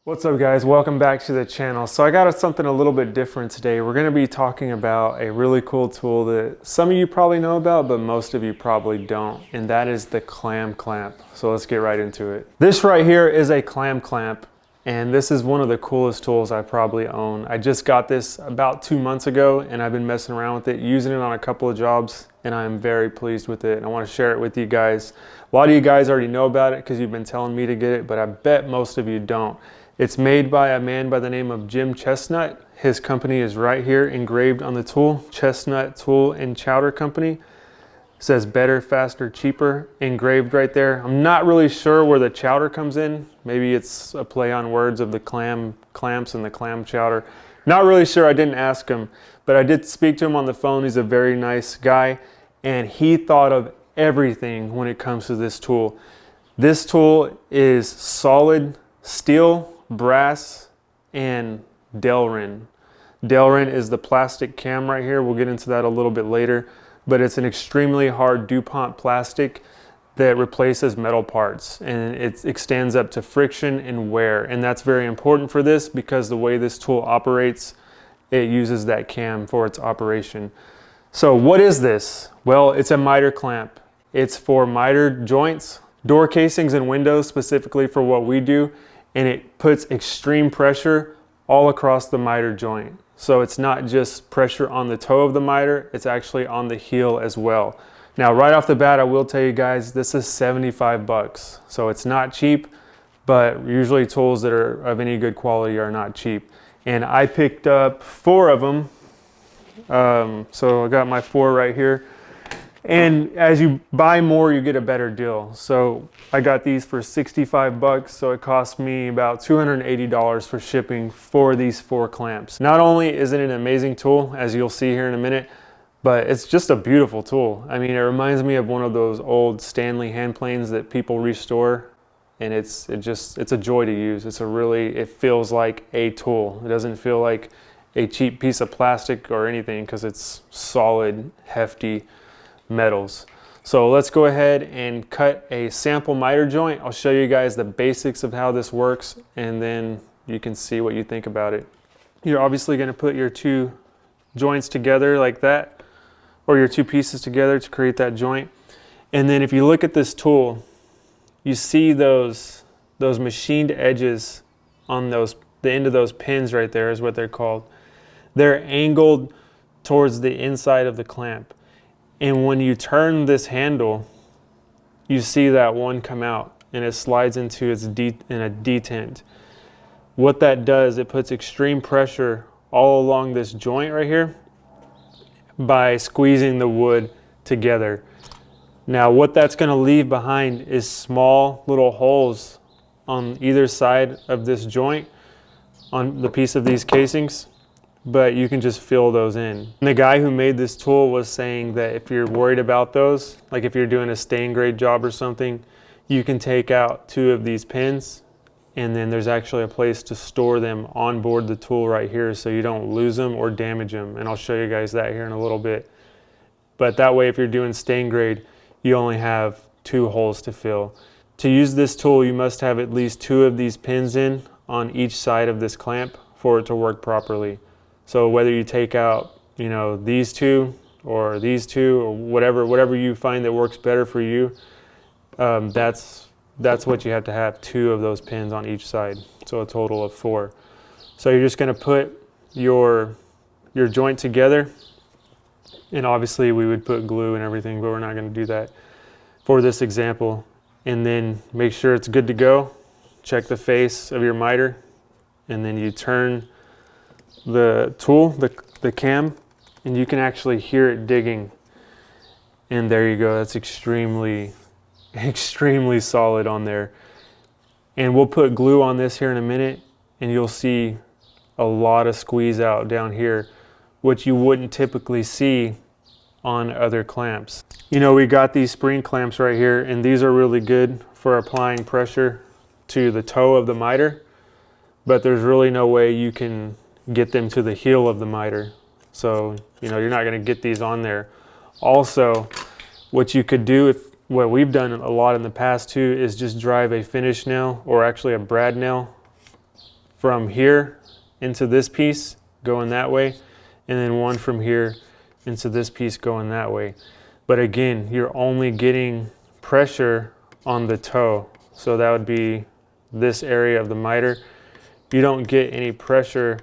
What's up guys, welcome back to the channel. So I got something a little bit different today. We're going to be talking about a really cool tool that some of you probably know about, but most of you probably don't, and that is the Clam clamp. So let's get right into it. This right here is a Clam clamp, and this is one of the coolest tools I probably own. I just got this about 2 months ago, and I've been messing around with it, using it on a couple of jobs, and I'm very pleased with it, and I want to share it with you guys. A lot of you guys already know about it because you've been telling me to get it, but I bet most of you don't. It's made by a man by the name of Jim Chestnut. His company is right here engraved on the tool, Chestnut Tool and Chowder Company. It says better, faster, cheaper, engraved right there. I'm not really sure where the chowder comes in. Maybe it's a play on words of the clamps and the clam chowder. Not really sure, I didn't ask him, but I did speak to him on the phone. He's a very nice guy, and he thought of everything when it comes to this tool. This tool is solid steel, brass, and Delrin. Delrin is the plastic cam right here. We'll get into that a little bit later, but it's an extremely hard DuPont plastic that replaces metal parts, and it extends up to friction and wear, and that's very important for this because the way this tool operates, it uses that cam for its operation. So what is this? Well, it's a miter clamp. It's for miter joints, door casings, and windows, specifically for what we do. And it puts extreme pressure all across the miter joint. So it's not just pressure on the toe of the miter, it's actually on the heel as well. Now right off the bat, I will tell you guys, this is 75 bucks. So it's not cheap, but usually tools that are of any good quality are not cheap. And I picked up 4 of them. So I got my 4 right here. And as you buy more, you get a better deal. So I got these for 65 bucks, so it cost me about $280 for shipping for these 4 clamps. Not only is it an amazing tool, as you'll see here in a minute, but it's just a beautiful tool. I mean, it reminds me of one of those old Stanley hand planes that people restore, and it's a joy to use. It feels like a tool. It doesn't feel like a cheap piece of plastic or anything because it's solid, hefty metals. So let's go ahead and cut a sample miter joint. I'll show you guys the basics of how this works, and then you can see what you think about it. You're obviously going to put your 2 joints together like that, or your 2 pieces together to create that joint. And then if you look at this tool, you see those machined edges on the end of those pins right there is what they're called. They're angled towards the inside of the clamp. And when you turn this handle, you see that one come out and it slides into its in a detent. What that does, it puts extreme pressure all along this joint right here by squeezing the wood together. Now what that's going to leave behind is small little holes on either side of this joint on the piece of these casings, but you can just fill those in. And the guy who made this tool was saying that if you're worried about those, like if you're doing a stain grade job or something, you can take out 2 of these pins, and then there's actually a place to store them on board the tool right here so you don't lose them or damage them. And I'll show you guys that here in a little bit. But that way, if you're doing stain grade, you only have 2 holes to fill. To use this tool, you must have at least 2 of these pins in on each side of this clamp for it to work properly. So whether you take out, these 2 or these 2 or whatever you find that works better for you, that's what you have to have, 2 of those pins on each side. So a total of 4. So you're just going to put your joint together, and obviously we would put glue and everything, but we're not going to do that for this example. And then make sure it's good to go. Check the face of your miter, and then you turn the tool, the cam, and you can actually hear it digging. And there you go. That's extremely solid on there. And we'll put glue on this here in a minute, and you'll see a lot of squeeze out down here, which you wouldn't typically see on other clamps. We got these spring clamps right here, and these are really good for applying pressure to the toe of the miter, but there's really no way you can get them to the heel of the miter. So, you're not going to get these on there. Also, what you could do, what we've done a lot in the past too, is just drive a finish nail, or actually a brad nail, from here into this piece going that way, and then one from here into this piece going that way. But again, you're only getting pressure on the toe. So that would be this area of the miter. You don't get any pressure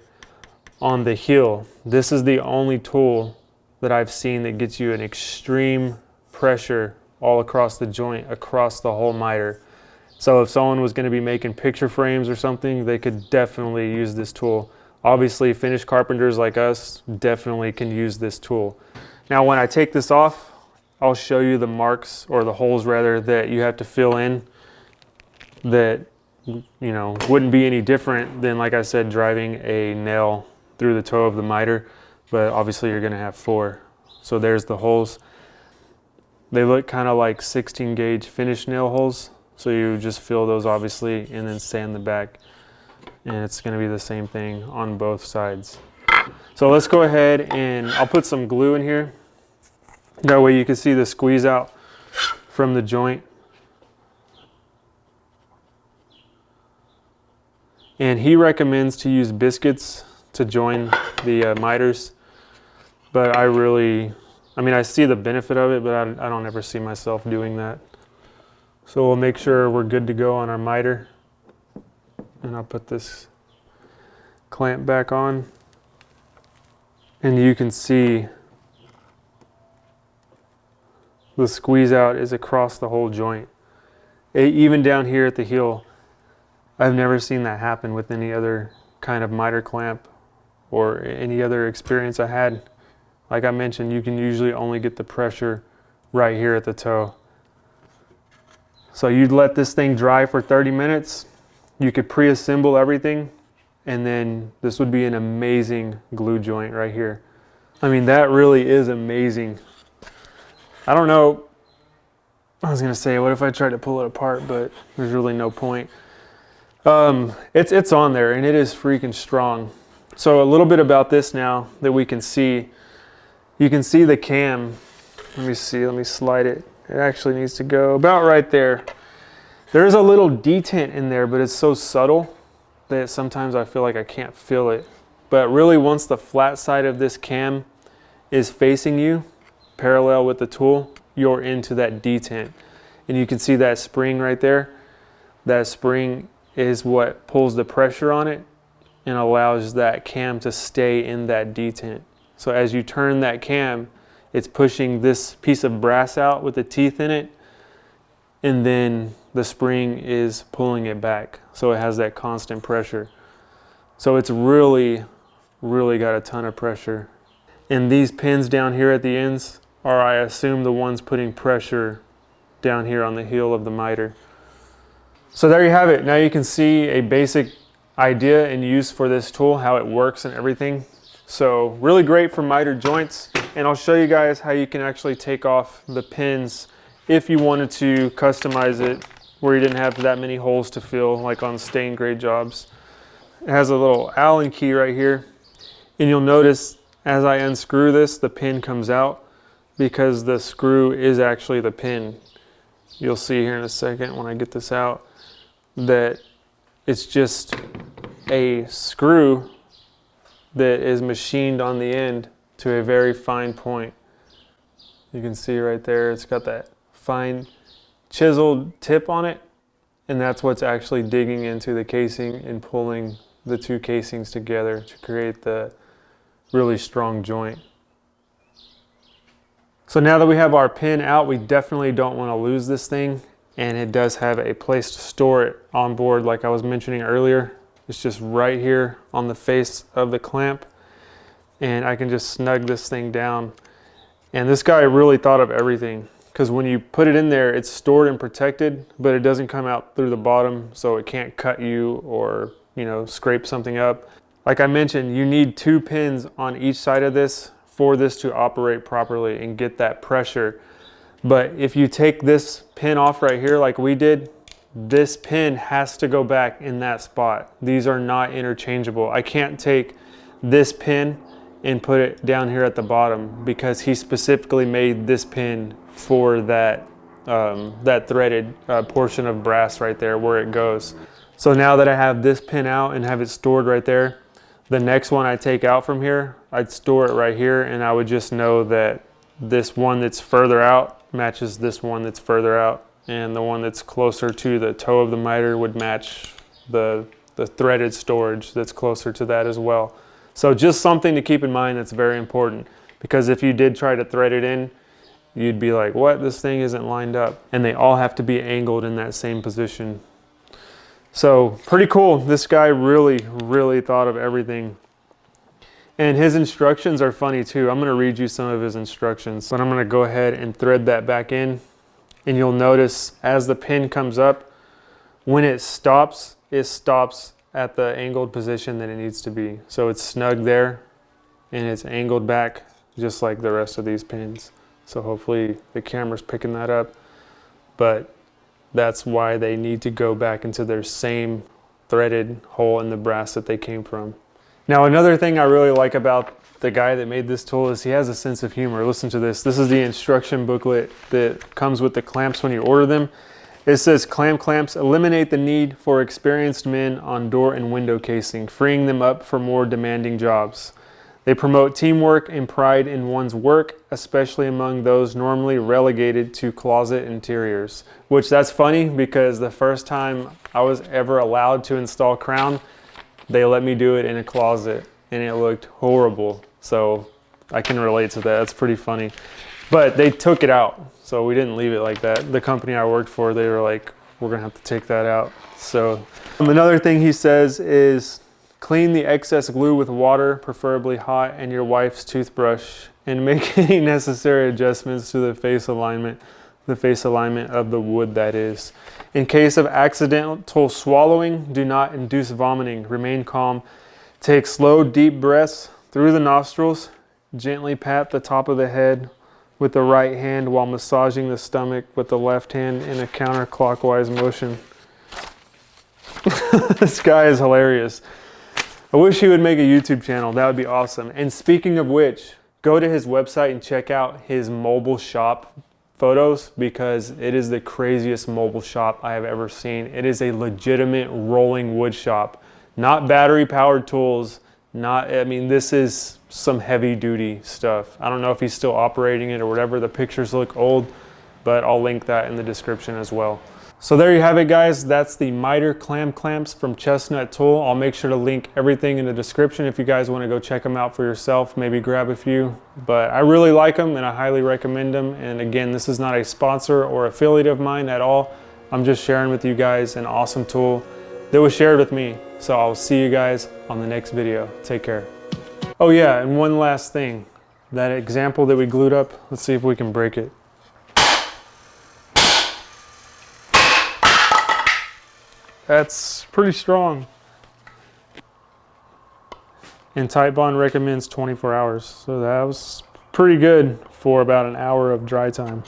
on the heel. This is the only tool that I've seen that gets you an extreme pressure all across the joint, across the whole miter. So if someone was going to be making picture frames or something, they could definitely use this tool. Obviously, finished carpenters like us definitely can use this tool. Now, when I take this off, I'll show you the marks, or the holes rather, that you have to fill in that, you know, wouldn't be any different than, like I said, driving a nail through the toe of the miter, but obviously you're going to have 4. So there's the holes. They look kind of like 16 gauge finish nail holes. So you just fill those obviously and then sand the back. And it's going to be the same thing on both sides. So let's go ahead and I'll put some glue in here. That way you can see the squeeze out from the joint. And he recommends to use biscuits to join the miters. But I mean, I see the benefit of it, but I don't ever see myself doing that. So we'll make sure we're good to go on our miter. And I'll put this clamp back on. And you can see the squeeze out is across the whole joint. Even down here at the heel. I've never seen that happen with any other kind of miter clamp or any other experience I had. Like I mentioned, you can usually only get the pressure right here at the toe. So you'd let this thing dry for 30 minutes. You could pre-assemble everything, and then this would be an amazing glue joint right here. I mean, that really is amazing. I don't know, I was gonna say, what if I tried to pull it apart, but there's really no point. It's on there, and it is freaking strong. So a little bit about this now that we can see. You can see the cam. Let me see, let me slide it. It actually needs to go about right there. There's a little detent in there, but it's so subtle that sometimes I feel like I can't feel it. But really, once the flat side of this cam is facing you, parallel with the tool, you're into that detent. And you can see that spring right there. That spring is what pulls the pressure on it and allows that cam to stay in that detent. So as you turn that cam, it's pushing this piece of brass out with the teeth in it, and then the spring is pulling it back. So it has that constant pressure. So it's really got a ton of pressure. And these pins down here at the ends are, I assume, the ones putting pressure down here on the heel of the miter. So there you have it. Now you can see a basic idea and use for this tool, how it works and everything. So really great for miter joints. And I'll show you guys how you can actually take off the pins if you wanted to customize it where you didn't have that many holes to fill, like on stained grade jobs. It has a little Allen key right here. And you'll notice as I unscrew this, the pin comes out because the screw is actually the pin. You'll see here in a second when I get this out that it's just a screw that is machined on the end to a very fine point. You can see right there, it's got that fine chiseled tip on it, and that's what's actually digging into the casing and pulling the two casings together to create the really strong joint. So now that we have our pin out, we definitely don't want to lose this thing, and it does have a place to store it on board like I was mentioning earlier. It's just right here on the face of the clamp, and I can just snug this thing down. And this guy really thought of everything, because when you put it in there, it's stored and protected, but it doesn't come out through the bottom, so it can't cut you or, you know, scrape something up. Like I mentioned, you need 2 pins on each side of this for this to operate properly and get that pressure. But if you take this pin off right here like we did, this pin has to go back in that spot. These are not interchangeable. I can't take this pin and put it down here at the bottom because he specifically made this pin for that, that threaded portion of brass right there where it goes. So now that I have this pin out and have it stored right there, the next one I take out from here, I'd store it right here, and I would just know that this one that's further out matches this one that's further out, and the one that's closer to the toe of the miter would match the threaded storage that's closer to that as well. So just something to keep in mind that's very important, because if you did try to thread it in, you'd be like, what, this thing isn't lined up. And they all have to be angled in that same position. So pretty cool. This guy really thought of everything. And his instructions are funny too. I'm gonna read you some of his instructions, but I'm gonna go ahead and thread that back in. And you'll notice as the pin comes up, when it stops at the angled position that it needs to be. So it's snug there and it's angled back just like the rest of these pins. So hopefully the camera's picking that up, but that's why they need to go back into their same threaded hole in the brass that they came from. Now, another thing I really like about the guy that made this tool is he has a sense of humor. Listen to this. This is the instruction booklet that comes with the clamps when you order them. It says, Clam clamps eliminate the need for experienced men on door and window casing, freeing them up for more demanding jobs. They promote teamwork and pride in one's work, especially among those normally relegated to closet interiors. Which, that's funny, because the first time I was ever allowed to install crown, they let me do it in a closet and it looked horrible. So I can relate to that. That's pretty funny. But they took it out, so we didn't leave it like that. The company I worked for, they were like, we're gonna have to take that out. So another thing he says is, clean the excess glue with water, preferably hot, and your wife's toothbrush, and make any necessary adjustments to the face alignment of the wood, that is. In case of accidental swallowing, do not induce vomiting. Remain calm. Take slow, deep breaths through the nostrils. Gently pat the top of the head with the right hand while massaging the stomach with the left hand in a counterclockwise motion. This guy is hilarious. I wish he would make a YouTube channel. That would be awesome. And speaking of which, go to his website and check out his mobile shop photos, because it is the craziest mobile shop I have ever seen. It is a legitimate rolling wood shop, not battery powered tools. I mean, this is some heavy duty stuff. I don't know if he's still operating it or whatever. The pictures look old, but I'll link that in the description as well. So there you have it, guys. That's the miter clam clamps from Chestnut Tool. I'll make sure to link everything in the description if you guys want to go check them out for yourself, maybe grab a few. But I really like them and I highly recommend them. And again, this is not a sponsor or affiliate of mine at all. I'm just sharing with you guys an awesome tool that was shared with me. So I'll see you guys on the next video. Take care. Oh yeah, and one last thing. That example that we glued up, let's see if we can break it. That's pretty strong. And Titebond recommends 24 hours. So that was pretty good for about an hour of dry time.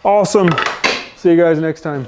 Awesome. See you guys next time.